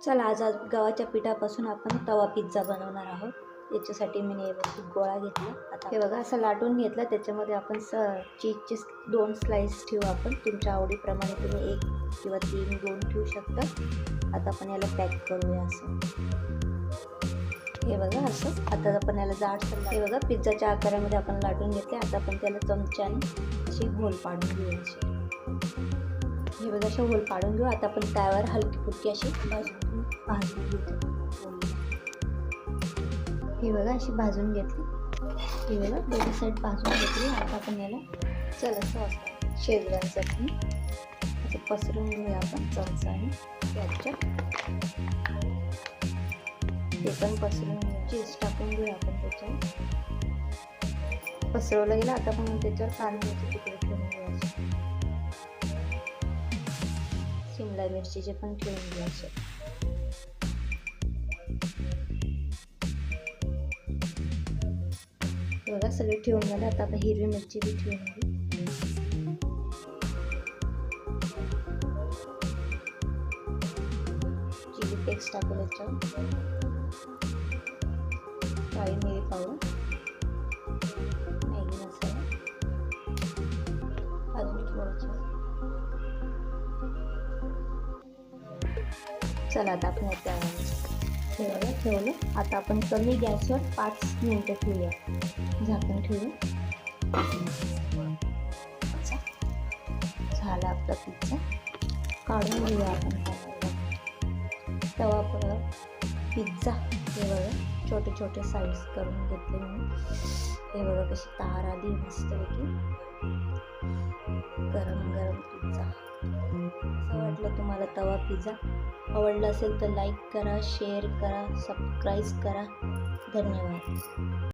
चला आज गव्हाच्या पिठापासून आपण तवा पिझ्झा बनवणार आहोत। याच्यासाठी मी व्यवस्थित गोळा घेतला। आता हे बघा असं लाटून घेतलं। त्याच्यामध्ये आपण चीजचे 2 स्लाइस ठेवू आपण। तुमच्या आवडीप्रमाणे तुम्ही 1 किंवा 3 2 ठेवू शकता। आता आपण याला पॅक करूया असं। हे बघा असं। आता आपण याला जाडसर हे बघा पिझ्झाच्या आकारामध्ये आपण लाटून घेतले। आता आपण त्याला चमच्याने अशी होल पाडून घेऊ अशी। हे बघा असे होल पाडून घेऊ। आता आपण तव्यावर हलकी फुलकी अशी भाजून घेऊ। हे बघा अशी भाजून घेतली। हे बघा दोन्ही साईड भाजून घेतली। आता आपण याला चला सॉस शेजवान चटणी असं पसरून घेऊया आपण चमच्याने त्याच्यात। ते पण पसरून घेऊ। चीज टाकून घेऊया आपण त्याच्यावर। पसरवलं गेलं। आता आपण त्याच्यावर कांद्याचे तुकडे ठेवून घेऊ। शिमला मिरचीचे पण ठेवून घेऊ असे। बघा सगळे ठेवून झाले। आता आपण हिरवी मिरची बी ठेवून घेऊ। चिली फ्लेक्स टाकू याच्यावर। काळी मिरी पावडर, मॅगी मसाला, अजून थोडंसं। चला आता आपण ठेवलं। आता आपण कमी गॅसवर 5 मिनिटं ठेवूया। झाकण ठेवूया। झाला आपला पिझ्झा। काढून घेऊया आपण तवा पिझ्झा। हे बघा छोटे छोटे साईज करून घेतले मी। हे बघा कशी तार आली मस्तपैकी। गरम गरम पिझ्झा। असं वाटलं तुम्हाला तवा पिझ्झा आवडला असेल तर लाईक करा, शेअर करा, सबस्क्राईब करा। धन्यवाद।